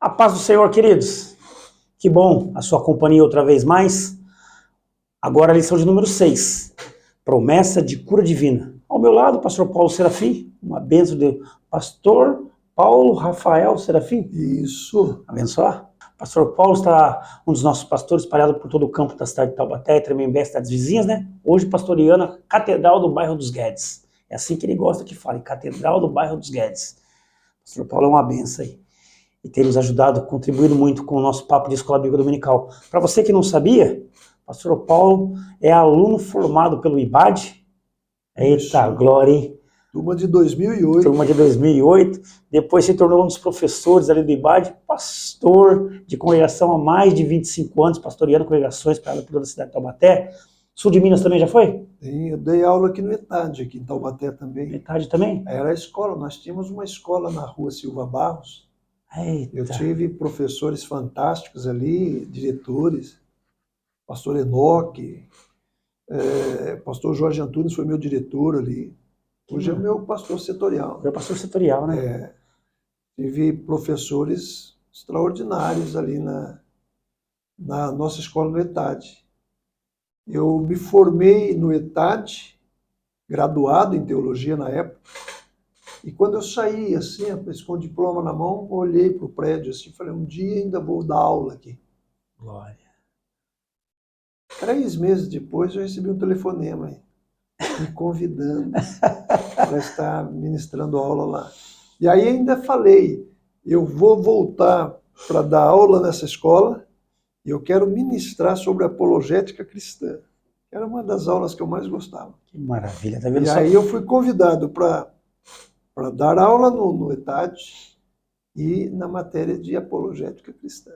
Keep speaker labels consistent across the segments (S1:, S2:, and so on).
S1: A paz do Senhor, queridos. Que bom a sua companhia outra vez mais. Agora a lição de número 6. Promessa de cura divina. Ao meu lado, o pastor Paulo Serafim. Uma bênção de pastor Paulo Rafael Serafim.
S2: Isso.
S1: Abençoar. O pastor Paulo está um dos nossos pastores espalhado por todo o campo da cidade de Taubaté, Tremembé, cidades vizinhas, né? Hoje pastoreando a Catedral do Bairro dos Guedes. É assim que ele gosta que fale, Catedral do Bairro dos Guedes. O pastor Paulo é uma benção aí. E tem nos ajudado, contribuído muito com o nosso papo de escola bíblica dominical. Para você que não sabia, o pastor Paulo é aluno formado pelo IBAD. Eita, glória, hein?
S2: Turma de 2008.
S1: Turma de 2008. Depois se tornou um dos professores ali do IBAD, pastor de congregação há mais de 25 anos, pastoreando congregações para toda a cidade de Taubaté. Sul de Minas também já foi?
S2: Sim, eu dei aula aqui no ETAD, aqui em Taubaté também.
S1: Metade também?
S2: Era a escola, nós tínhamos uma escola na rua Silva Barros.
S1: Eita.
S2: Eu tive professores fantásticos ali, diretores, pastor Enoque, pastor Jorge Antunes foi meu diretor ali. Hoje é o meu pastor setorial.
S1: Meu pastor setorial, né?
S2: Tive professores extraordinários ali na nossa escola no ETAD. Eu me formei no ETAD, graduado em teologia na época, e quando eu saí, assim, com o diploma na mão, olhei para o prédio assim, e falei, um dia ainda vou dar aula aqui.
S1: Glória.
S2: 3 meses depois, eu recebi um telefonema me convidando para estar ministrando aula lá. E aí ainda falei, eu vou voltar para dar aula nessa escola e eu quero ministrar sobre apologética cristã. Era uma das aulas que eu mais gostava.
S1: Que maravilha, tá vendo
S2: E
S1: só?
S2: aí eu fui convidado para dar aula no ETAD e na matéria de apologética cristã.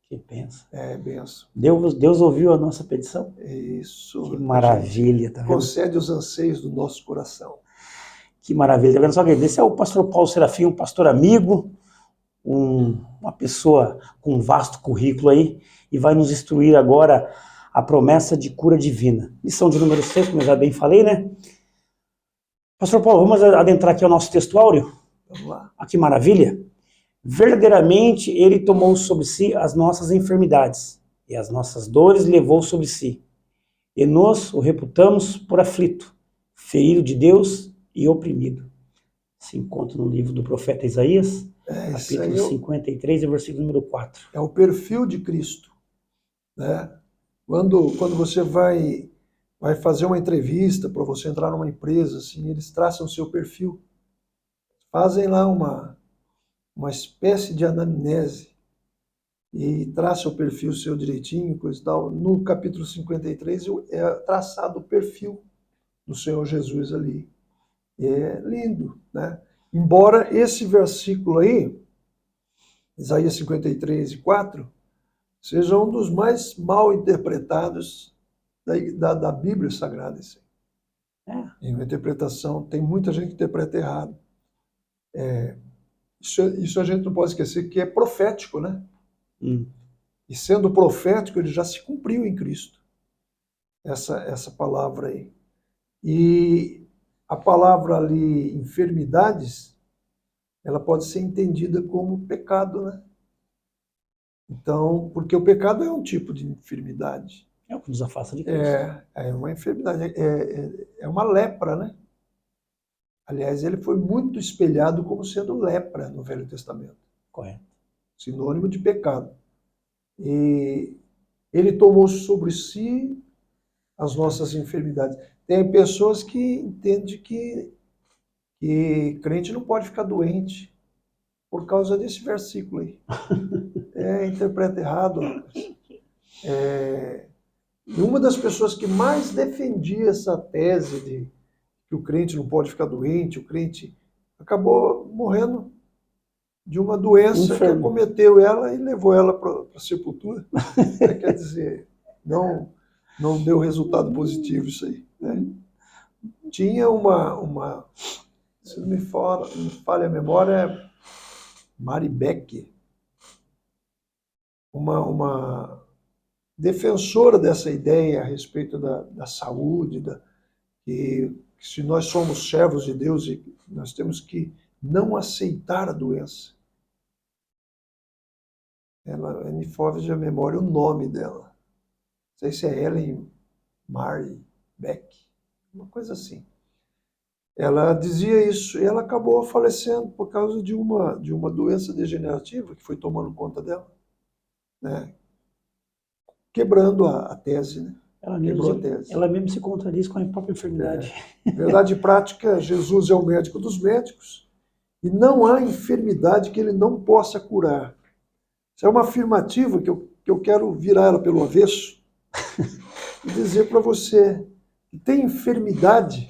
S1: Que benção.
S2: É, benção.
S1: Deus ouviu a nossa petição?
S2: Isso.
S1: Que maravilha, tá vendo?
S2: Concede os anseios do nosso coração.
S1: Que maravilha, tá vendo só, querido? Esse é o pastor Paulo Serafim, um pastor amigo, uma pessoa com um vasto currículo aí, e vai nos instruir agora a promessa de cura divina. Lição de número 6, como eu já bem falei, né? Pastor Paulo, vamos adentrar aqui ao nosso texto áureo?
S2: Vamos lá.
S1: Ah, que maravilha! Verdadeiramente ele tomou sobre si as nossas enfermidades, e as nossas dores levou sobre si. E nós o reputamos por aflito, ferido de Deus e oprimido. Se encontra no livro do profeta Isaías, capítulo 53, versículo número 4.
S2: É o perfil de Cristo, né? Quando você vai fazer uma entrevista para você entrar numa empresa, assim, eles traçam o seu perfil, fazem lá uma espécie de anamnese e traçam o perfil seu direitinho, coisa e tal. No capítulo 53 é traçado o perfil do Senhor Jesus ali. É lindo, né? Embora esse versículo aí, Isaías 53, 4, seja um dos mais mal interpretados da Bíblia Sagrada. Assim. Em uma interpretação, tem muita gente que interpreta errado. Isso a gente não pode esquecer que é profético, né? E sendo profético, ele já se cumpriu em Cristo. Essa palavra aí. E a palavra ali, enfermidades, ela pode ser entendida como pecado, né? Então, porque o pecado é um tipo de enfermidade.
S1: É o que nos afasta de Cristo.
S2: É uma enfermidade, é uma lepra, né? Aliás, ele foi muito espelhado como sendo lepra no Velho Testamento.
S1: Correto.
S2: Sinônimo de pecado. E ele tomou sobre si as nossas enfermidades. Tem pessoas que entendem que crente não pode ficar doente por causa desse versículo aí. Interpreta errado. E uma das pessoas que mais defendia essa tese de que o crente não pode ficar doente, o crente acabou morrendo de uma doença que acometeu ela e levou ela para a sepultura. Quer dizer, não deu resultado positivo isso aí. Né? Tinha se não me falha a memória, Mari Beck, uma defensora dessa ideia a respeito da saúde, que se nós somos servos de Deus, nós temos que não aceitar a doença. me foge a memória o nome dela. Não sei se é Ellen Mary Beck, uma coisa assim. Ela dizia isso e ela acabou falecendo por causa de uma doença degenerativa que foi tomando conta dela, né? Quebrando a tese, né? Quebrou a tese.
S1: Ela mesmo se contradiz com a própria enfermidade.
S2: Verdade prática, Jesus é o médico dos médicos e não há enfermidade que ele não possa curar. Isso é uma afirmativa que eu quero virar ela pelo avesso e dizer para você que tem enfermidade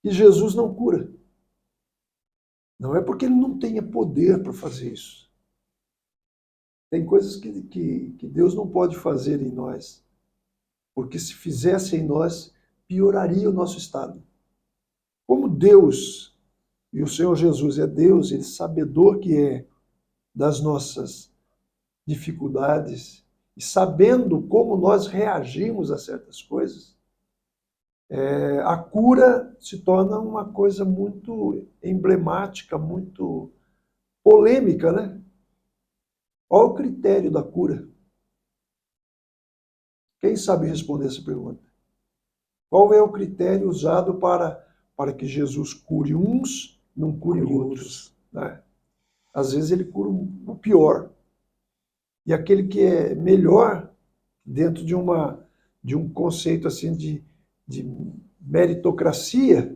S2: que Jesus não cura. Não é porque ele não tenha poder para fazer isso. Tem coisas que Deus não pode fazer em nós, porque se fizesse em nós, pioraria o nosso estado. Como Deus e o Senhor Jesus é Deus, Ele sabedor que é das nossas dificuldades e sabendo como nós reagimos a certas coisas, a cura se torna uma coisa muito emblemática, muito polêmica, né? Qual o critério da cura? Quem sabe responder essa pergunta? Qual é o critério usado para que Jesus cure uns, não cure outros? Né? Às vezes ele cura o pior. E aquele que é melhor, dentro de um conceito assim de meritocracia,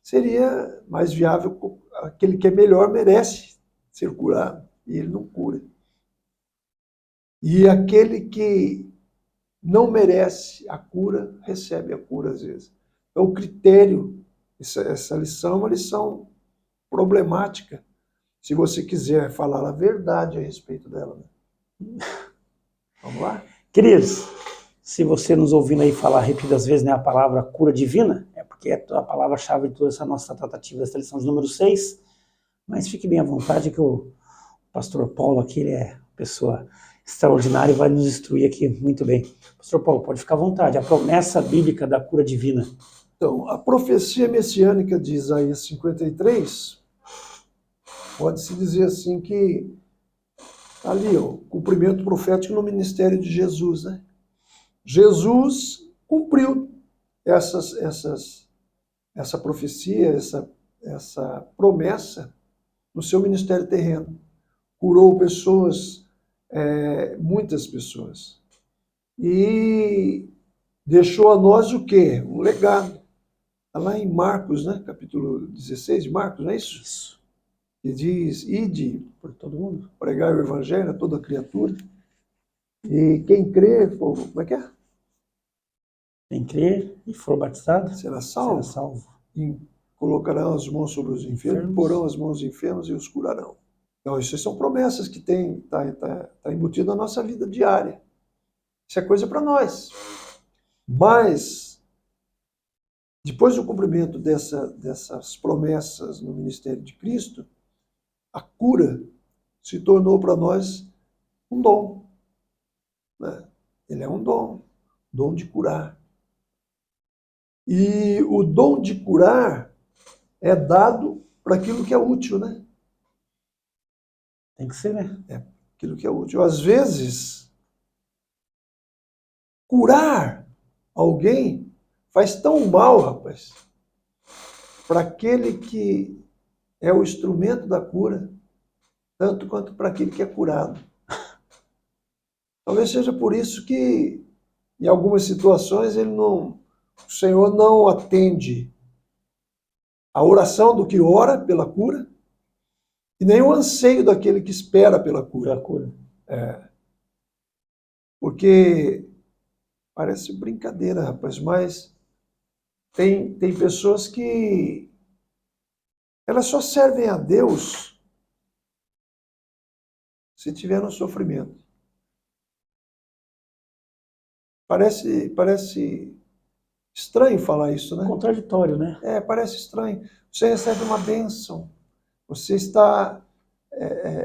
S2: seria mais viável. Aquele que é melhor merece ser curado, e ele não cura. E aquele que não merece a cura, recebe a cura às vezes. Então, o critério, essa lição é uma lição problemática, se você quiser falar a verdade a respeito dela. Né? Vamos lá?
S1: Queridos, se você nos ouvindo aí falar repetidas vezes, né, a palavra cura divina, é porque é a palavra-chave de toda essa nossa tratativa dessa lição de número 6, mas fique bem à vontade que o pastor Paulo aqui, ele é pessoa extraordinária e vai nos instruir aqui muito bem. Pastor Paulo, pode ficar à vontade, a promessa bíblica da cura divina.
S2: Então, a profecia messiânica de Isaías 53, pode-se dizer assim que ali, o cumprimento profético no ministério de Jesus, né? Jesus cumpriu essa profecia, essa promessa no seu ministério terreno. Curou pessoas, muitas pessoas. E deixou a nós o quê? Um legado. Está lá em Marcos, né? Capítulo 16 de Marcos, não é isso?
S1: Isso.
S2: Que diz, ide por todo mundo, pregar o evangelho a toda criatura. E quem crê, como é que é?
S1: Quem crer e for batizado,
S2: será salvo. E colocarão as mãos sobre os enfermos, porão as mãos dos enfermos e os curarão. Então, isso são promessas que tá embutido na nossa vida diária. Isso é coisa para nós. Mas, depois do cumprimento dessas promessas no ministério de Cristo, a cura se tornou para nós um dom. Né? Ele é um dom de curar. E o dom de curar é dado para aquilo que é útil, né?
S1: Tem que ser, né?
S2: É aquilo que é útil. Às vezes, curar alguém faz tão mal, rapaz, para aquele que é o instrumento da cura, tanto quanto para aquele que é curado. Talvez seja por isso que, em algumas situações, o Senhor não atende a oração do que ora pela cura e nem o anseio daquele que espera pela cura. Porque parece brincadeira, rapaz, mas tem pessoas que elas só servem a Deus se tiver no sofrimento. Parece estranho falar isso, né?
S1: Contraditório, né?
S2: Parece estranho. Você recebe uma bênção, você está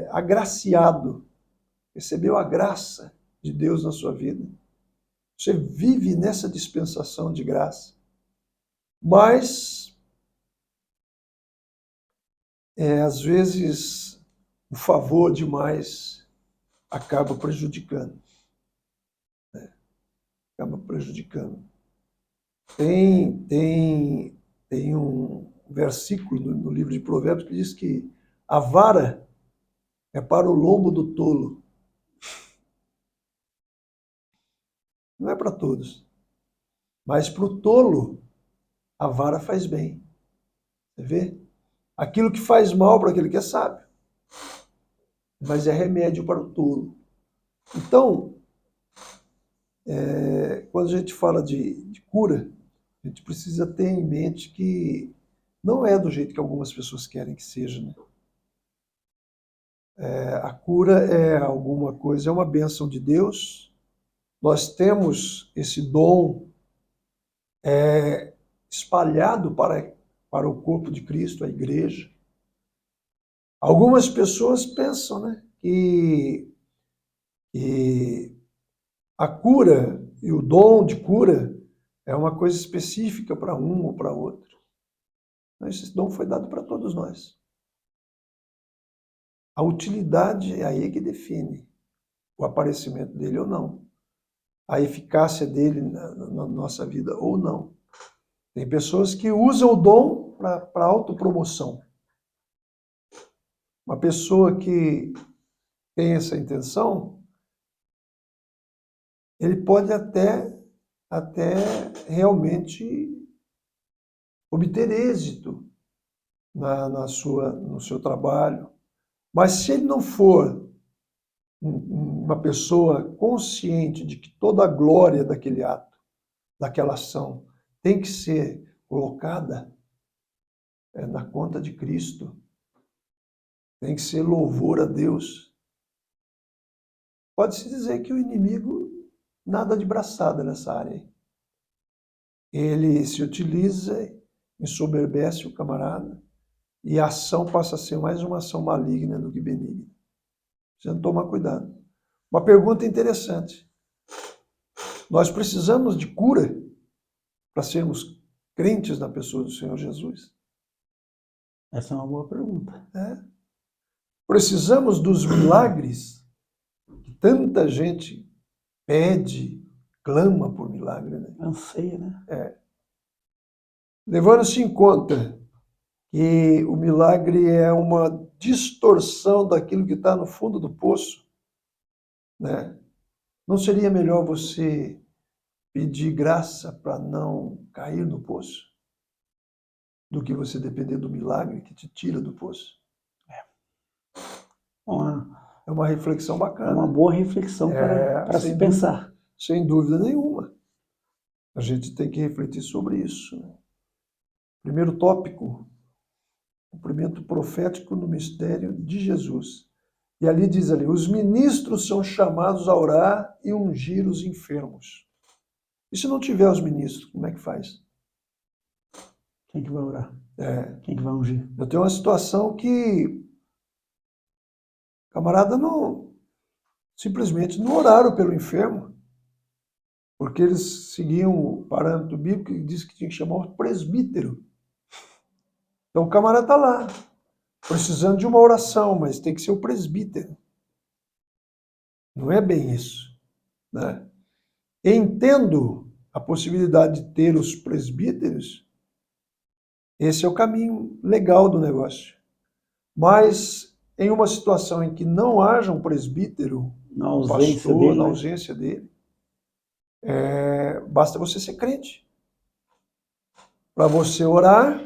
S2: agraciado, recebeu a graça de Deus na sua vida. Você vive nessa dispensação de graça. Mas, às vezes, o favor demais acaba prejudicando. Né? Acaba prejudicando. Tem um versículo no livro de Provérbios que diz que a vara é para o lombo do tolo. Não é para todos. Mas para o tolo, a vara faz bem. Você vê? Aquilo que faz mal para aquele que é sábio. Mas é remédio para o tolo. Então, quando a gente fala de cura, a gente precisa ter em mente que não é do jeito que algumas pessoas querem que seja, né? A cura é alguma coisa, é uma bênção de Deus. Nós temos esse dom espalhado para o corpo de Cristo, a igreja. Algumas pessoas pensam, né, que a cura e o dom de cura é uma coisa específica para um ou para outro. Esse dom foi dado para todos nós. A utilidade é aí que define o aparecimento dele ou não. A eficácia dele na nossa vida ou não. Tem pessoas que usam o dom para autopromoção. Uma pessoa que tem essa intenção, ele pode até realmente obter êxito no seu trabalho. Mas se ele não for uma pessoa consciente de que toda a glória daquele ato, daquela ação, tem que ser colocada na conta de Cristo, tem que ser louvor a Deus. Pode-se dizer que o inimigo nada de braçada nessa área. Ele se utiliza, ensoberbece o camarada, e a ação passa a ser mais uma ação maligna do que benigna. Precisamos tomar cuidado. Uma pergunta interessante. Nós precisamos de cura para sermos crentes na pessoa do Senhor Jesus?
S1: Essa é uma boa pergunta.
S2: Precisamos dos milagres que tanta gente pede, clama por milagre, né?
S1: Anseia, né?
S2: Levando-se em conta que o milagre é uma distorção daquilo que está no fundo do poço, né? Não seria melhor você pedir graça para não cair no poço do que você depender do milagre que te tira do poço? É uma reflexão bacana.
S1: É uma boa reflexão para se pensar.
S2: Sem dúvida nenhuma. A gente tem que refletir sobre isso. Primeiro tópico, cumprimento profético no mistério de Jesus. E ali diz ali, os ministros são chamados a orar e ungir os enfermos. E se não tiver os ministros, como é que faz?
S1: Quem que vai orar? Quem que vai ungir?
S2: Eu tenho uma situação que camarada simplesmente não oraram pelo enfermo, porque eles seguiam o parâmetro bíblico que diz que tinha que chamar o presbítero. Então o camarada está lá, precisando de uma oração, mas tem que ser o presbítero. Não é bem isso, né? Entendo a possibilidade de ter os presbíteros, esse é o caminho legal do negócio. Mas em uma situação em que não haja um presbítero,
S1: na ausência
S2: pastor,
S1: dele,
S2: na ausência dele, basta você ser crente. Para você orar.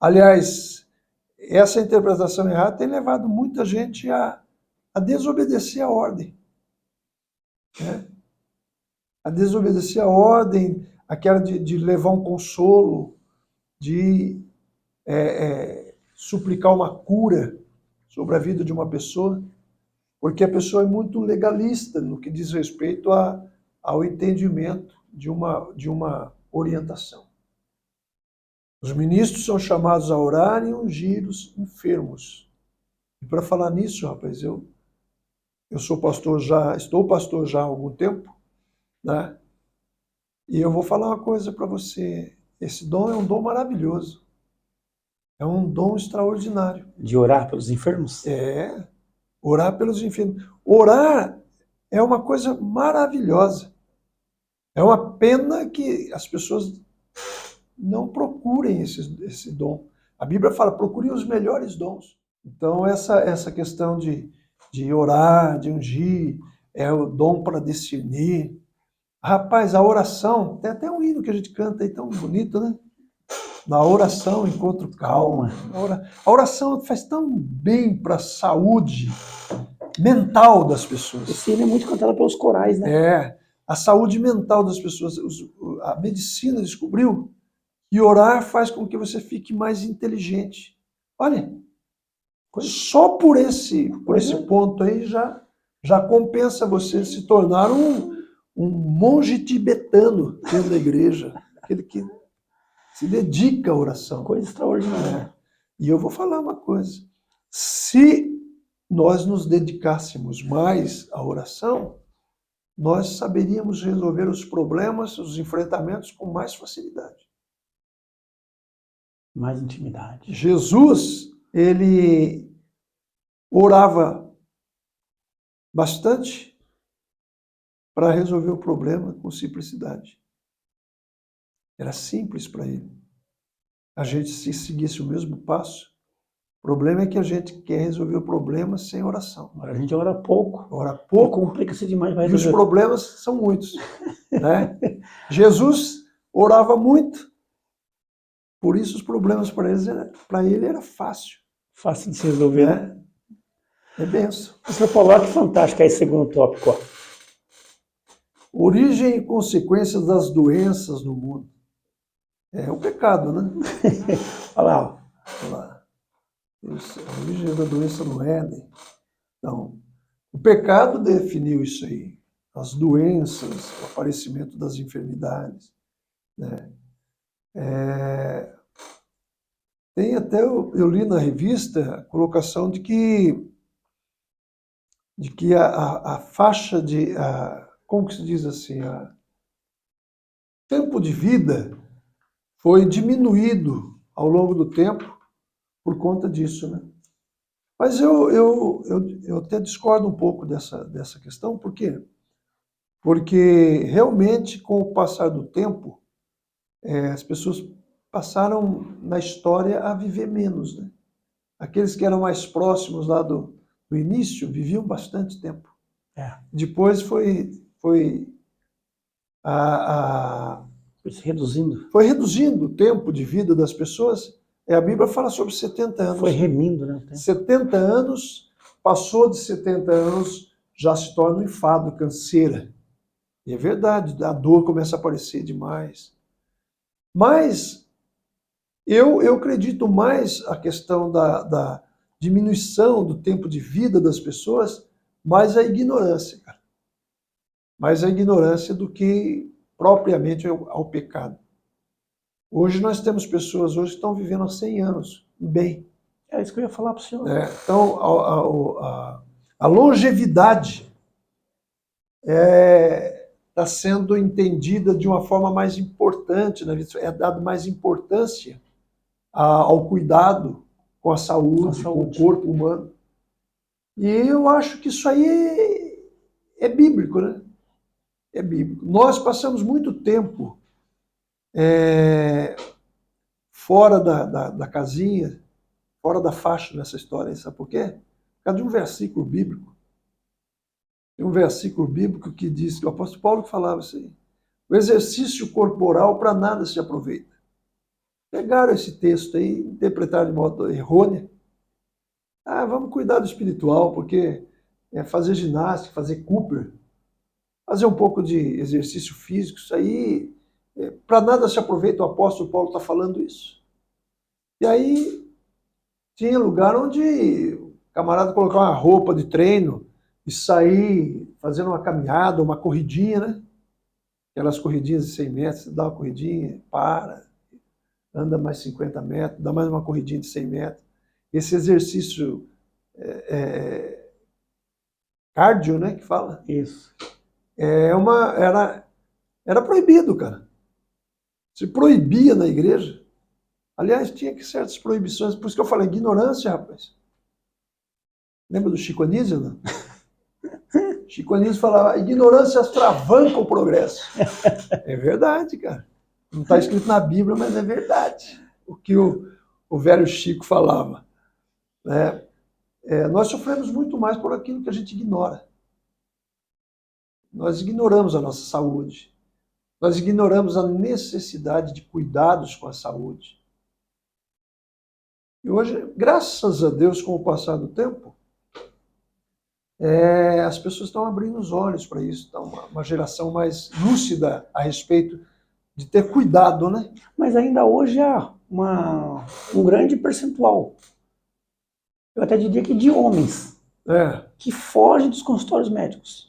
S2: Aliás, essa interpretação errada tem levado muita gente a desobedecer a ordem. Né? A desobedecer a ordem, aquela de levar um consolo, de suplicar uma cura sobre a vida de uma pessoa, porque a pessoa é muito legalista no que diz respeito ao entendimento de uma orientação. Os ministros são chamados a orar e ungir os enfermos. E para falar nisso, rapaz, eu estou pastor já há algum tempo, né? E eu vou falar uma coisa para você. Esse dom é um dom maravilhoso. É um dom extraordinário.
S1: De orar pelos enfermos?
S2: Orar pelos enfermos. Orar é uma coisa maravilhosa. É uma pena que as pessoas não procurem esse dom. A Bíblia fala, procurem os melhores dons. Então, essa questão de orar, de ungir, é o dom para discernir. Rapaz, a oração, tem até um hino que a gente canta aí tão bonito, né? Na oração, encontro calma. A oração faz tão bem para a saúde mental das pessoas.
S1: Esse hino é muito cantado pelos corais, né?
S2: É, a saúde mental das pessoas. A medicina descobriu que orar faz com que você fique mais inteligente. Olha, só por esse ponto aí já compensa você se tornar um monge tibetano dentro da igreja, aquele que se dedica à oração.
S1: Coisa extraordinária.
S2: E eu vou falar uma coisa, se nós nos dedicássemos mais à oração, nós saberíamos resolver os problemas, os enfrentamentos com mais facilidade.
S1: Mais intimidade.
S2: Jesus, ele orava bastante para resolver o problema com simplicidade. Era simples para ele. A gente, se seguisse o mesmo passo, o problema é que a gente quer resolver o problema sem oração.
S1: Agora a gente ora pouco.
S2: Ora pouco.
S1: Complica-se demais.
S2: E os problemas são muitos. Né? Jesus orava muito. Por isso os problemas para ele era fácil.
S1: Fácil de se resolver, né?
S2: É benção.
S1: Professor Paulo, olha que fantástico aí, segundo tópico. Ó.
S2: Origem e consequências das doenças no mundo. É o pecado, né?
S1: Olha lá. Ó.
S2: Olha lá. A origem da doença no Éden. Então, o pecado definiu isso aí. As doenças, o aparecimento das enfermidades. Né? Tem até, eu li na revista, a colocação de que a faixa de, como que se diz assim, tempo de vida foi diminuído ao longo do tempo por conta disso, né? Mas eu até discordo um pouco dessa questão, por quê? Porque realmente, com o passar do tempo, as pessoas passaram na história a viver menos, né? Aqueles que eram mais próximos lá do início viviam bastante tempo. Depois foi
S1: se reduzindo.
S2: Foi reduzindo o tempo de vida das pessoas. A Bíblia fala sobre 70 anos.
S1: Foi remindo, né?
S2: 70 anos, passou de 70 anos, já se torna um enfado, canseira. E é verdade, a dor começa a aparecer demais. Mas eu acredito mais a questão da diminuição do tempo de vida das pessoas, mais a ignorância, cara. Mais a ignorância do que propriamente ao pecado. Hoje nós temos pessoas que estão vivendo há 100 anos, bem.
S1: É isso que eu ia falar para o senhor.
S2: Então, a longevidade está sendo entendida de uma forma mais importante, né? É dado mais importância ao cuidado com a saúde, com o corpo humano. E eu acho que isso aí é bíblico, né? É bíblico. Nós passamos muito tempo fora da casinha, fora da faixa nessa história. Sabe por quê? Por causa de um versículo bíblico. Tem um versículo bíblico que diz, que o apóstolo Paulo falava isso aí. O exercício corporal para nada se aproveita. Pegaram esse texto aí, interpretaram de modo errôneo. Vamos cuidar do espiritual, porque fazer ginástica, fazer Cooper, fazer um pouco de exercício físico, isso aí, para nada se aproveita, o apóstolo Paulo está falando isso. E aí, tinha lugar onde o camarada colocava uma roupa de treino e sair fazendo uma caminhada, uma corridinha, né? Aquelas corridinhas de 100 metros, você dá uma corridinha, anda mais 50 metros, dá mais uma corridinha de 100 metros. Esse exercício cardio, né, que fala?
S1: Isso.
S2: Era proibido, cara. Se proibia na igreja. Aliás, tinha que certas proibições, por isso que eu falei, ignorância, rapaz. Lembra do Chico Anísio, não? Chico Anísio falava, a ignorância atravanca o progresso. É verdade, cara. Não está escrito na Bíblia, mas é verdade. O que o velho Chico falava. Né? Nós sofremos muito mais por aquilo que a gente ignora. Nós ignoramos a nossa saúde. Nós ignoramos a necessidade de cuidados com a saúde. E hoje, graças a Deus, com o passar do tempo, as pessoas estão abrindo os olhos para isso. Está uma geração mais lúcida a respeito de ter cuidado, né?
S1: Mas ainda hoje há um grande percentual, eu até diria que de homens, que fogem dos consultórios médicos.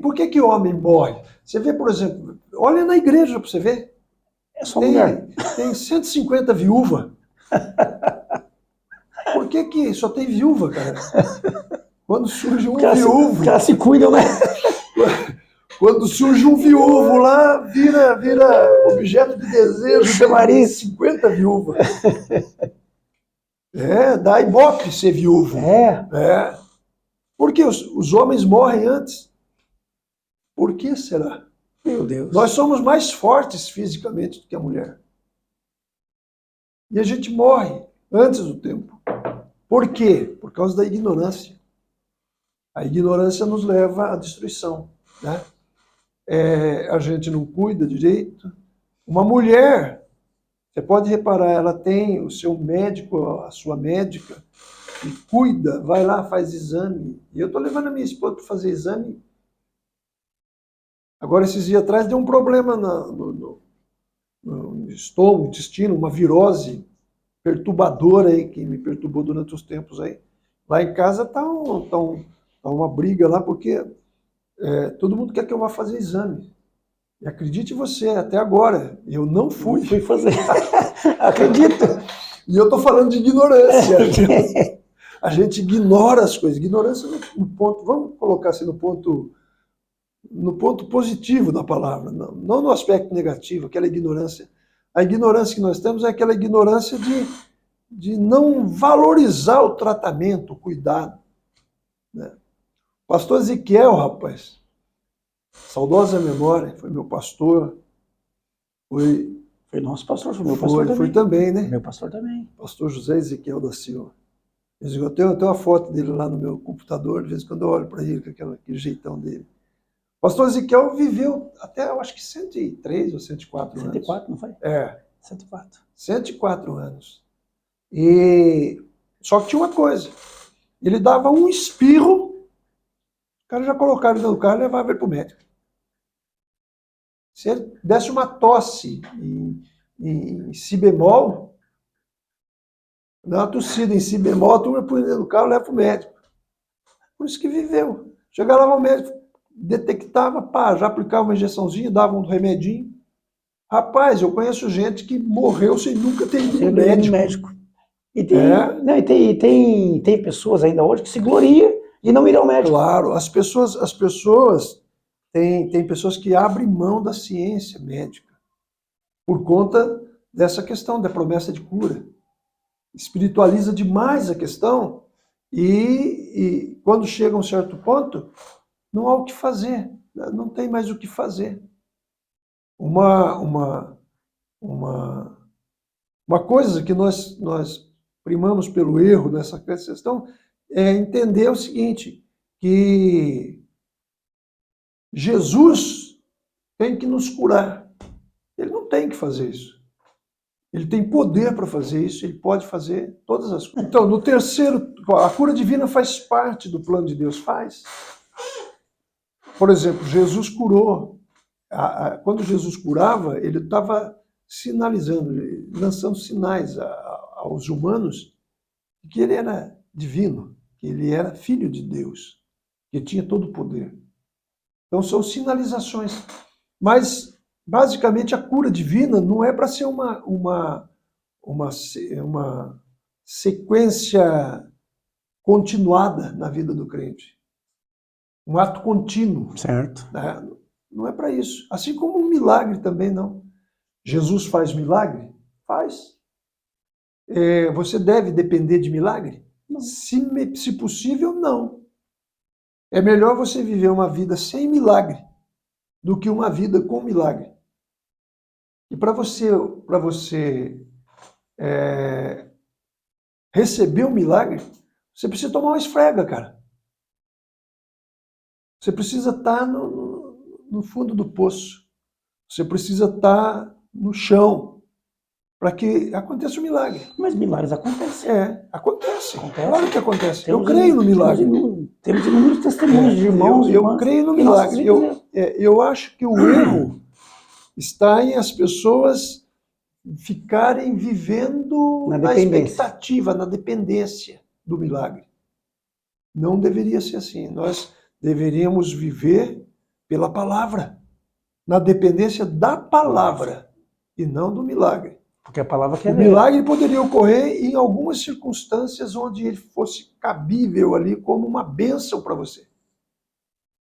S2: Por que homem morre? Você vê, por exemplo, olha na igreja para você ver.
S1: É só mulher.
S2: Tem 150 viúvas. Por que só tem viúva, cara? Quando surge um viúvo...
S1: Porque elas se cuidam, né?
S2: Quando surge um viúvo lá, vira objeto de desejo de
S1: marido.
S2: 50 viúvas. Dá ibope ser viúvo. Porque os homens morrem antes. Por que será?
S1: Meu Deus.
S2: Nós somos mais fortes fisicamente do que a mulher. E a gente morre antes do tempo. Por quê? Por causa da ignorância. A ignorância nos leva à destruição, né? A gente não cuida direito. Uma mulher, você pode reparar, ela tem o seu médico, a sua médica, que cuida, vai lá, faz exame. E eu estou levando a minha esposa para fazer exame. Agora, esses dias atrás, deu um problema no estômago, intestino, uma virose perturbadora aí, que me perturbou durante os tempos aí. Lá em casa tá uma briga lá, porque todo mundo quer que eu vá fazer exame. E acredite você, até agora, eu não fui
S1: fazer. Acredito.
S2: E eu estou falando de ignorância. A gente ignora as coisas. Ignorância no ponto, vamos colocar assim, no ponto positivo da palavra, não no aspecto negativo, aquela ignorância. A ignorância que nós temos é aquela ignorância de não valorizar o tratamento, o cuidado. Né? O pastor Ezequiel, rapaz, saudosa memória, foi meu pastor, foi
S1: nosso pastor, foi meu pastor também.
S2: Foi também, né?
S1: Meu pastor também.
S2: Pastor José Ezequiel da Silva. Eu tenho uma foto dele lá no meu computador, de vez em quando eu olho para ele, com aquele jeitão dele. O pastor Ezequiel viveu até, eu acho que 103 ou 104 anos.
S1: 104, não foi? 104.
S2: 104 anos. Só que tinha uma coisa. Ele dava um espirro, o cara já colocava ele no carro e levava ele para o médico. Se ele desse uma tosse em si bemol, dá uma tossida em si bemol, a turma põe ele no carro e leva para o médico. Por isso que viveu. Chegava lá o médico, detectava, já aplicava uma injeçãozinha, dava um remedinho. Rapaz, eu conheço gente que morreu sem nunca ter ido no médico.
S1: E tem pessoas ainda hoje que se gloriam de não ir ao médico.
S2: Claro, as pessoas tem pessoas que abrem mão da ciência médica por conta dessa questão da promessa de cura. Espiritualiza demais a questão e quando chega a um certo ponto, não há o que fazer, não tem mais o que fazer. Uma coisa que nós primamos pelo erro nessa questão é entender o seguinte, que Jesus tem que nos curar. Ele não tem que fazer isso. Ele tem poder para fazer isso, ele pode fazer todas as coisas. Então, no terceiro, a cura divina faz parte do plano de Deus, faz. Por exemplo, Jesus curou. Quando Jesus curava, ele estava sinalizando, lançando sinais aos humanos de que ele era divino, que ele era filho de Deus, que tinha todo o poder. Então são sinalizações. Mas, basicamente, a cura divina não é para ser uma sequência continuada na vida do crente. Um ato contínuo.
S1: Certo.
S2: Né? Não é para isso. Assim como um milagre também não. Jesus faz milagre? Faz. Você deve depender de milagre?
S1: Não.
S2: Se possível, não. É melhor você viver uma vida sem milagre do que uma vida com milagre. E para você receber um milagre, você precisa tomar uma esfrega, cara. Você precisa estar no fundo do poço. Você precisa estar no chão para que aconteça o milagre.
S1: Mas milagres acontecem.
S2: Acontece.
S1: Acontece.
S2: Claro que acontece. Eu
S1: Temos
S2: creio no milagre.
S1: Temos inúmeros testemunhos de irmãos e
S2: eu
S1: irmãs.
S2: creio no
S1: em nossas
S2: milagre.
S1: vidas.
S2: Eu acho que o erro está em as pessoas ficarem vivendo na expectativa, na dependência do milagre. Não deveria ser assim. Nós deveríamos viver pela palavra, na dependência da palavra e não do milagre.
S1: Porque a palavra
S2: O milagre poderia ocorrer em algumas circunstâncias onde ele fosse cabível ali como uma bênção para você.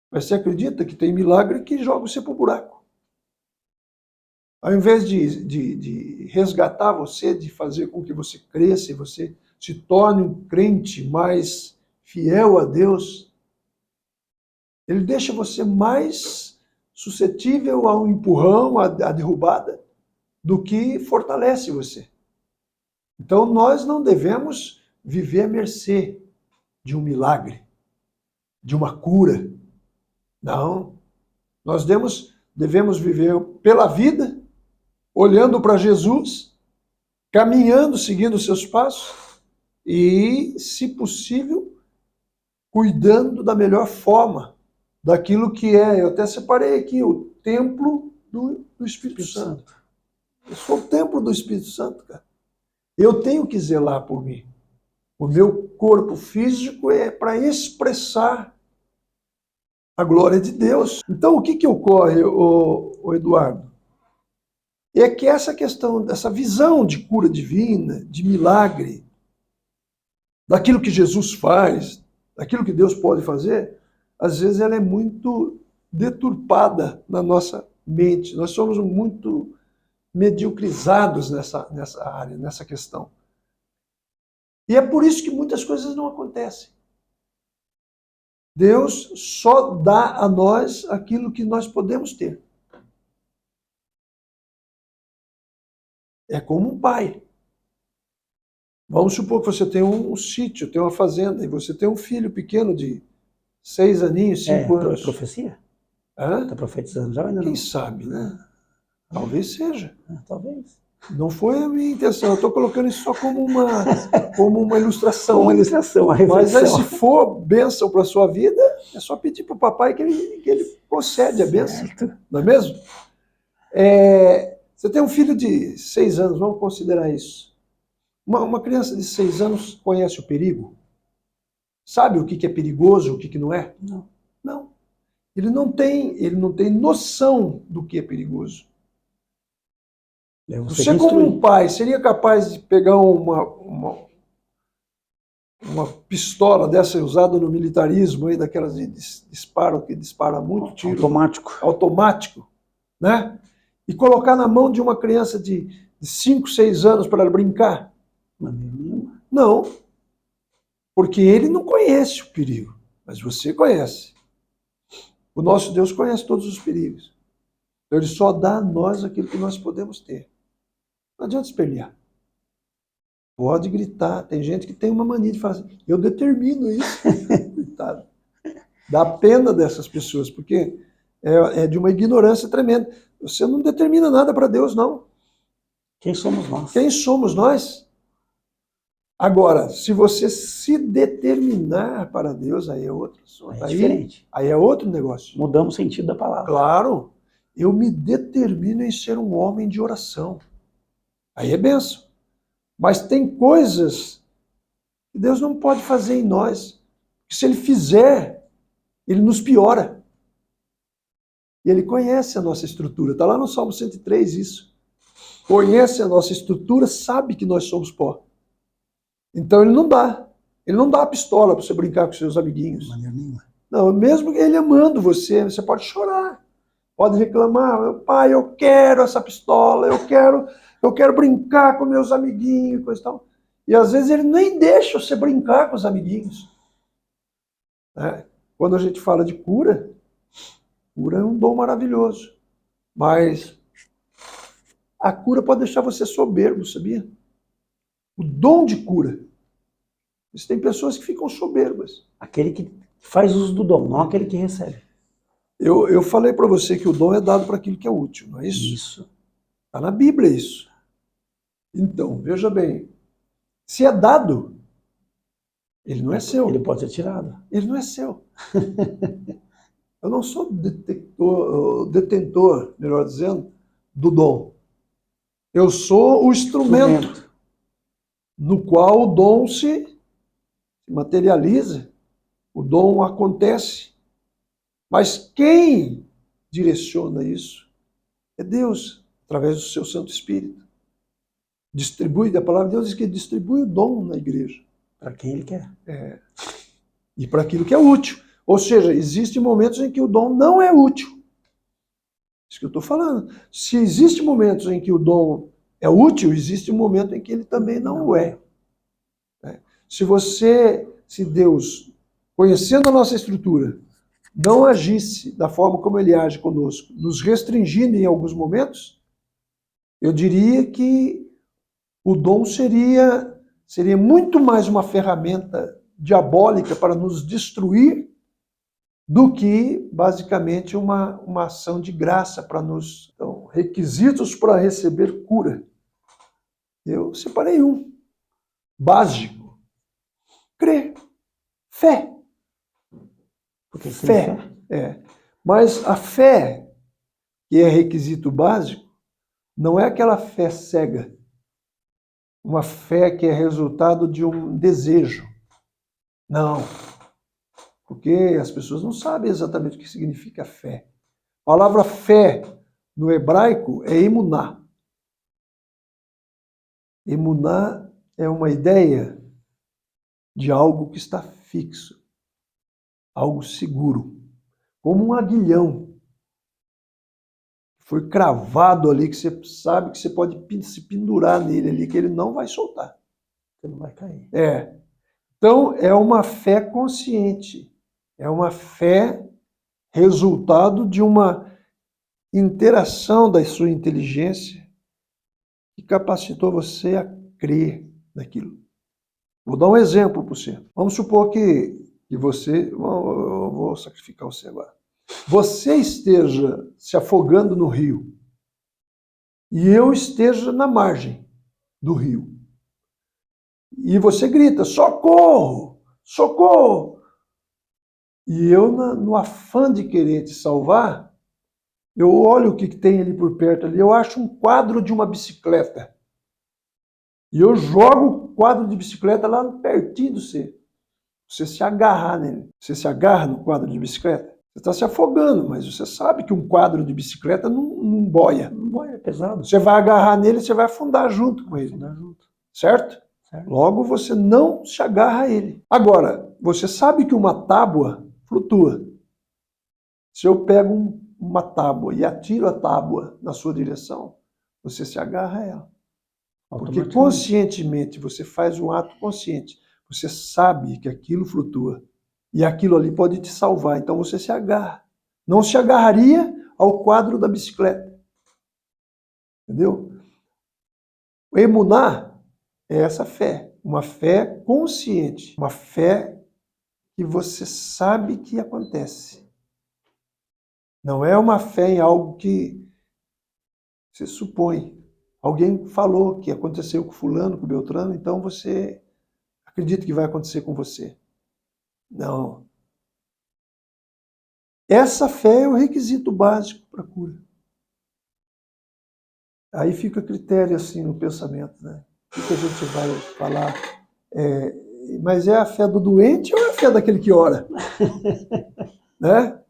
S2: Mas você acredita que tem milagre que joga você para o buraco? Ao invés de resgatar você, de fazer com que você cresça e você se torne um crente mais fiel a Deus, ele deixa você mais suscetível a um empurrão, à derrubada, do que fortalece você. Então nós não devemos viver à mercê de um milagre, de uma cura. Não. Nós devemos viver pela vida, olhando para Jesus, caminhando, seguindo os seus passos e, se possível, cuidando da melhor forma daquilo que é. Eu até separei aqui o templo do Espírito Santo. Eu sou o templo do Espírito Santo, cara. Eu tenho que zelar por mim. O meu corpo físico é para expressar a glória de Deus. Então, o que ocorre, o Eduardo? É que essa questão, dessa visão de cura divina, de milagre, daquilo que Jesus faz, daquilo que Deus pode fazer, às vezes ela é muito deturpada na nossa mente. Nós somos muito mediocrizados nessa área, nessa questão. E é por isso que muitas coisas não acontecem. Deus só dá a nós aquilo que nós podemos ter. É como um pai. Vamos supor que você tem um sítio, tem uma fazenda, e você tem um filho pequeno de 6 aninhos, 5 anos.
S1: É profecia?
S2: Hã?
S1: Está profetizando já ou ainda não?
S2: Quem sabe, né? Talvez seja.
S1: Talvez.
S2: Não foi a minha intenção. Eu estou colocando isso só como uma ilustração.
S1: Uma ilustração, uma
S2: Mas
S1: reflexão.
S2: aí, se for bênção para a sua vida, é só pedir para o papai que ele concede a bênção.
S1: Certo.
S2: Não é mesmo? Você tem um filho de 6 anos, vamos considerar isso. Uma criança de 6 anos conhece o perigo? Sabe o que é perigoso, o que não é?
S1: Não.
S2: Não. Ele não tem noção do que é perigoso. Você como um pai, seria capaz de pegar uma pistola dessa usada no militarismo, aí, daquelas de disparo, que dispara muito tiro. Automático, né? E colocar na mão de uma criança de 5, 6 anos para ela brincar? Não. Porque ele não conhece o perigo, mas você conhece. O nosso Deus conhece todos os perigos. Então ele só dá a nós aquilo que nós podemos ter. Não adianta espernear. Pode gritar. Tem gente que tem uma mania de falar assim, eu determino isso. Coitado. Dá pena dessas pessoas, porque é de uma ignorância tremenda. Você não determina nada para Deus, não.
S1: Quem somos nós?
S2: Quem somos nós? Agora, se você se determinar para Deus, aí é outro assunto.
S1: Diferente.
S2: Aí é outro negócio.
S1: Mudamos o sentido da palavra.
S2: Claro. Eu me determino em ser um homem de oração. Aí é benção. Mas tem coisas que Deus não pode fazer em nós. Que se Ele fizer, Ele nos piora. E Ele conhece a nossa estrutura. Está lá no Salmo 103 isso. Conhece a nossa estrutura, sabe que nós somos pó. Então Ele não dá. Ele não dá a pistola para você brincar com seus amiguinhos.
S1: De maneira nenhuma.
S2: Não, mesmo Ele amando você, você pode chorar. Pode reclamar. Pai, eu quero essa pistola, eu quero brincar com meus amiguinhos, coisa e tal. E às vezes ele nem deixa você brincar com os amiguinhos. Né? Quando a gente fala de cura é um dom maravilhoso. Mas a cura pode deixar você soberbo, sabia? O dom de cura. Tem pessoas que ficam soberbas.
S1: Aquele que faz uso do dom, não aquele que recebe.
S2: Eu falei para você que o dom é dado para aquilo que é útil, não é isso?
S1: Isso.
S2: Está na Bíblia isso. Então, veja bem, se é dado, ele não é seu.
S1: Ele pode ser tirado.
S2: Ele não é seu. Eu não sou detentor, melhor dizendo, do dom. Eu sou o instrumento no qual o dom se materializa, o dom acontece. Mas quem direciona isso é Deus, através do seu Santo Espírito. Distribui, a palavra de Deus diz que distribui o dom na igreja.
S1: Para quem ele quer.
S2: E para aquilo que é útil. Ou seja, existem momentos em que o dom não é útil. Isso que eu estou falando. Se existem momentos em que o dom é útil, existe um momento em que ele também não é. Se Deus, conhecendo a nossa estrutura, não agisse da forma como ele age conosco, nos restringindo em alguns momentos, eu diria que o dom seria muito mais uma ferramenta diabólica para nos destruir do que, basicamente, uma ação de graça para nos... Então, requisitos para receber cura. Eu separei um. Básico. Crer. Fé.
S1: Porque
S2: Fé. Mas a fé, que é requisito básico, não é aquela fé cega. Uma fé que é resultado de um desejo. Não. Porque as pessoas não sabem exatamente o que significa fé. A palavra fé no hebraico é emuná. Emuná é uma ideia de algo que está fixo, algo seguro, como um aguilhão. Foi cravado ali, que você sabe que você pode se pendurar nele ali, que ele não vai soltar.
S1: Você não vai cair.
S2: Então, é uma fé consciente. É uma fé resultado de uma interação da sua inteligência que capacitou você a crer naquilo. Vou dar um exemplo para você. Vamos supor que você... Eu vou sacrificar você agora. Você esteja se afogando no rio e eu esteja na margem do rio. E você grita, socorro, socorro! E eu, no afã de querer te salvar, eu olho o que tem ali por perto ali, eu acho um quadro de uma bicicleta. E eu jogo o quadro de bicicleta lá pertinho de você. Você se agarrar nele. Você se agarra no quadro de bicicleta. Você está se afogando, mas você sabe que um quadro de bicicleta não boia.
S1: Não boia, é pesado.
S2: Você vai agarrar nele e você vai afundar junto com ele. Certo? Logo, você não se agarra a ele. Agora, você sabe que uma tábua flutua. Se eu pego uma tábua e atiro a tábua na sua direção, você se agarra a ela. Porque conscientemente, você faz um ato consciente. Você sabe que aquilo flutua. E aquilo ali pode te salvar. Então você se agarra. Não se agarraria ao quadro da bicicleta. Entendeu? O emuná é essa fé. Uma fé consciente. Uma fé que você sabe que acontece. Não é uma fé em algo que você supõe. Alguém falou que aconteceu com fulano, com Beltrano, então você acredita que vai acontecer com você. Não. Essa fé é o requisito básico para a cura. Aí fica a critério assim no pensamento, né? O que a gente vai falar? Mas é a fé do doente ou é a fé daquele que ora? Né?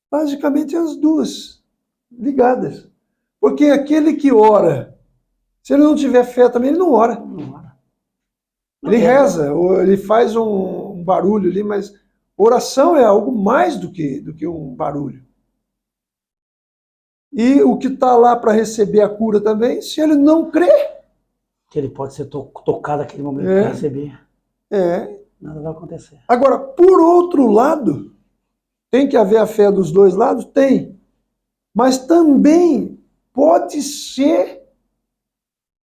S2: Basicamente as duas ligadas. Porque aquele que ora, se ele não tiver fé também, ele não ora. Ele reza, ou ele faz um barulho ali, mas oração é algo mais do que um barulho. E o que está lá para receber a cura também, se ele não crê,
S1: Que ele pode ser tocado naquele momento
S2: É.
S1: para receber.
S2: É.
S1: Nada vai acontecer.
S2: Agora, por outro lado, tem que haver a fé dos dois lados? Tem. Mas também pode ser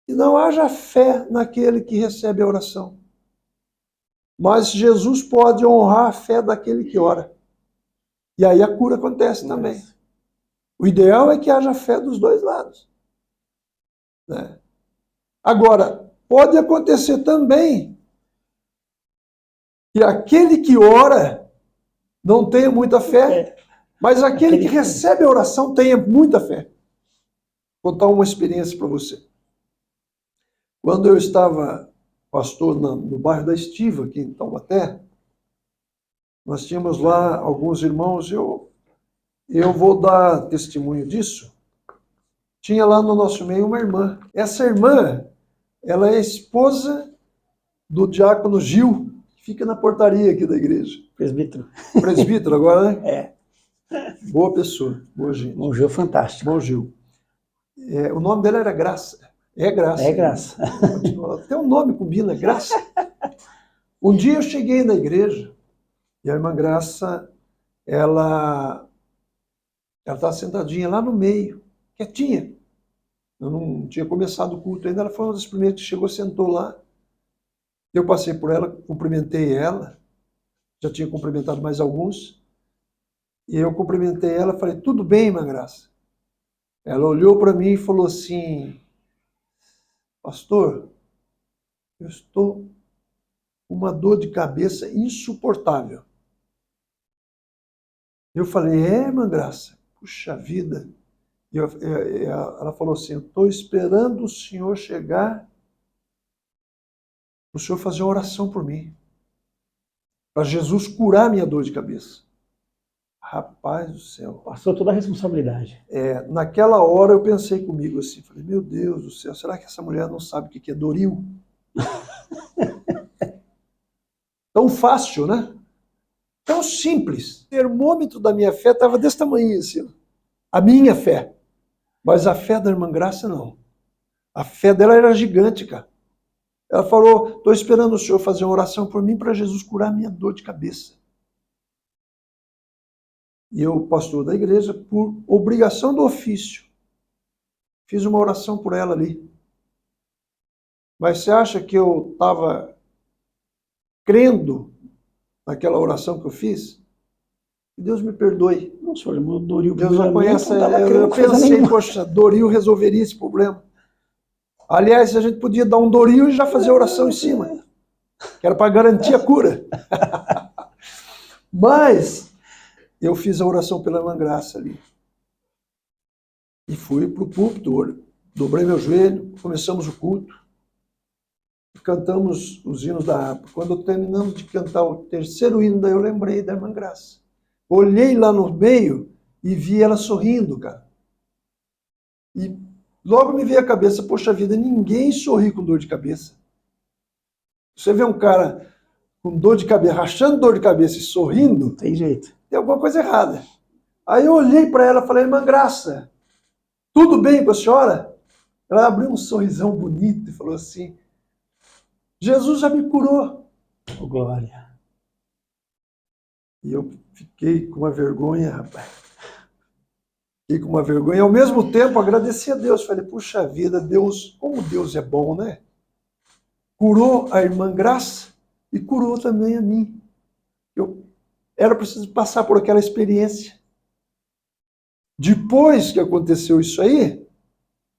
S2: que não haja fé naquele que recebe a oração. Mas Jesus pode honrar a fé daquele que ora. E aí a cura acontece também. O ideal é que haja fé dos dois lados. Né? Agora, pode acontecer também que aquele que ora não tenha muita fé, mas aquele que recebe a oração tenha muita fé. Vou contar uma experiência para você. Quando eu estava pastor no bairro da Estiva, aqui em Taubaté, nós tínhamos lá alguns irmãos, eu vou dar testemunho disso. Tinha lá no nosso meio uma irmã. Essa irmã, ela é esposa do diácono Gil, que fica na portaria aqui da igreja.
S1: Presbítero.
S2: Presbítero agora, né?
S1: É.
S2: Boa pessoa, boa gente.
S1: Bom Gil, fantástico.
S2: Bom Gil. O nome dela era Graça. É Graça.
S1: É Graça.
S2: Até o nome combina, Graça. Um dia eu cheguei na igreja e a irmã Graça, ela estava sentadinha lá no meio, quietinha. Eu não tinha começado o culto ainda, ela foi uma das primeiras que chegou, sentou lá. Eu passei por ela, cumprimentei ela, já tinha cumprimentado mais alguns, e eu cumprimentei ela, falei, tudo bem, irmã Graça? Ela olhou para mim e falou assim, pastor, eu estou com uma dor de cabeça insuportável. Eu falei, irmã Graça? Puxa vida. Ela falou assim, eu estou esperando o senhor chegar, para o senhor fazer uma oração por mim, para Jesus curar minha dor de cabeça. Rapaz do céu.
S1: Passou toda a responsabilidade.
S2: Naquela hora eu pensei comigo assim, falei, meu Deus do céu, será que essa mulher não sabe o que é Doril? Tão fácil, né? Tão simples. O termômetro da minha fé estava desse tamanho assim. A minha fé. Mas a fé da irmã Graça não. A fé dela era gigante, cara. Ela falou, estou esperando o senhor fazer uma oração por mim para Jesus curar minha dor de cabeça. E eu, pastor da igreja, por obrigação do ofício, fiz uma oração por ela ali. Mas você acha que eu estava crendo naquela oração que eu fiz? Que Deus me perdoe.
S1: Não, senhor, irmão Doril,
S2: Deus já conhece.
S1: eu
S2: pensei, poxa, Doril resolveria esse problema. Aliás, a gente podia dar um Doril e já fazer a oração em cima. Que era para garantir a cura. Mas eu fiz a oração pela irmã Graça ali. E fui para o púlpito, dobrei meu joelho, começamos o culto. E cantamos os hinos da harpa. Quando terminamos de cantar o terceiro hino, daí eu lembrei da irmã Graça. Olhei lá no meio e vi ela sorrindo, cara. E logo me veio a cabeça, poxa vida, ninguém sorri com dor de cabeça. Você vê um cara com dor de cabeça, rachando dor de cabeça e sorrindo,
S1: tem jeito.
S2: Tem alguma coisa errada. Aí eu olhei para ela e falei, irmã Graça, tudo bem com a senhora? Ela abriu um sorrisão bonito e falou assim, Jesus já me curou.
S1: Oh, glória.
S2: E eu fiquei com uma vergonha, rapaz. Fiquei com uma vergonha. E ao mesmo tempo agradeci a Deus. Falei, puxa vida, Deus, como Deus é bom, né? Curou a irmã Graça e curou também a mim. Eu era preciso passar por aquela experiência. Depois que aconteceu isso aí,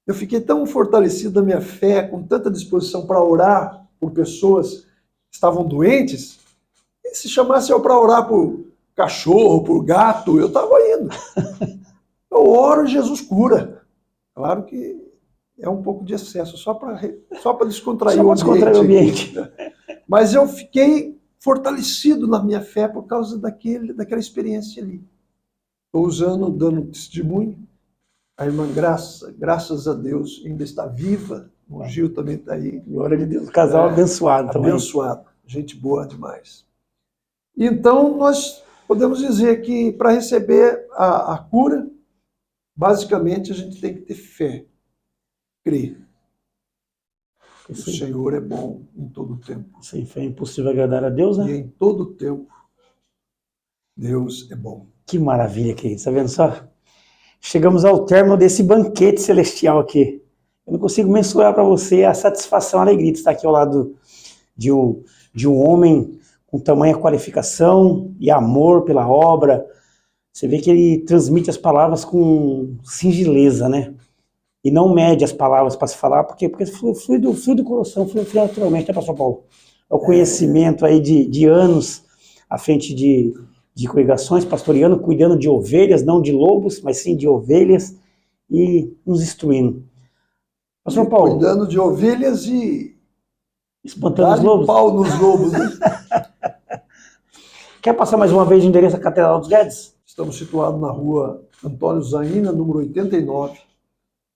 S2: eu fiquei tão fortalecido na minha fé, com tanta disposição para orar por pessoas que estavam doentes. E se chamasse eu para orar por cachorro, por gato, eu estava indo. Eu oro e Jesus cura. Claro que é um pouco de excesso, só para descontrair o ambiente. Mas eu fiquei fortalecido na minha fé por causa daquela experiência ali. Estou dando testemunho. A irmã Graça, graças a Deus, ainda está viva. O Gil também está aí.
S1: Glória a Deus. Casal abençoado também.
S2: Abençoado. Gente boa demais. Então, nós podemos dizer que para receber a cura, basicamente a gente tem que ter fé. Crer. O Senhor é bom em todo tempo.
S1: Sem fé é impossível agradar a Deus, né?
S2: E em todo tempo, Deus é bom.
S1: Que maravilha, querido. Tá vendo só? Chegamos ao término desse banquete celestial aqui. Eu não consigo mensurar para você a satisfação, a alegria de estar aqui ao lado de um homem com tamanha qualificação e amor pela obra. Você vê que ele transmite as palavras com singeleza, né? E não mede as palavras para se falar, porque flui do coração, flui naturalmente, né, Pastor Paulo? É o conhecimento aí de anos à frente de congregações, pastoreando, cuidando de ovelhas, não de lobos, mas sim de ovelhas, e nos instruindo. Pastor Paulo.
S2: Cuidando de ovelhas e
S1: espantando os lobos.
S2: Pau nos lobos. Né?
S1: Quer passar mais uma vez o endereço da Catedral dos Guedes?
S2: Estamos situados na rua Antônio Zaina, número 89,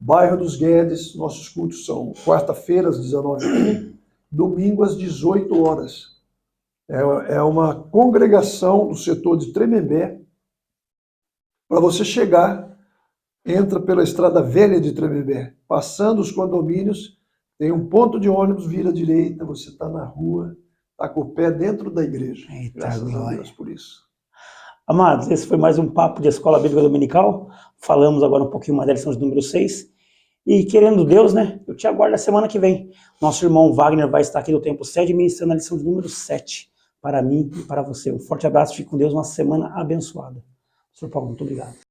S2: bairro dos Guedes. Nossos cultos são quarta-feira às 19h, domingo às 18 horas. É uma congregação do setor de Tremembé. Para você chegar, entra pela estrada velha de Tremembé, passando os condomínios, tem um ponto de ônibus, vira à direita, você está na rua, está com o pé dentro da igreja.
S1: Eita,
S2: graças
S1: glória.
S2: a Deus por isso.
S1: Amados, esse foi mais um papo de Escola Bíblica Dominical. Falamos agora um pouquinho mais da lição de número 6. E querendo Deus, né, eu te aguardo a semana que vem. Nosso irmão Wagner vai estar aqui no Tempo 7, ministrando a lição de número 7. Para mim e para você. Um forte abraço, fique com Deus, uma semana abençoada. Senhor Paulo, muito obrigado.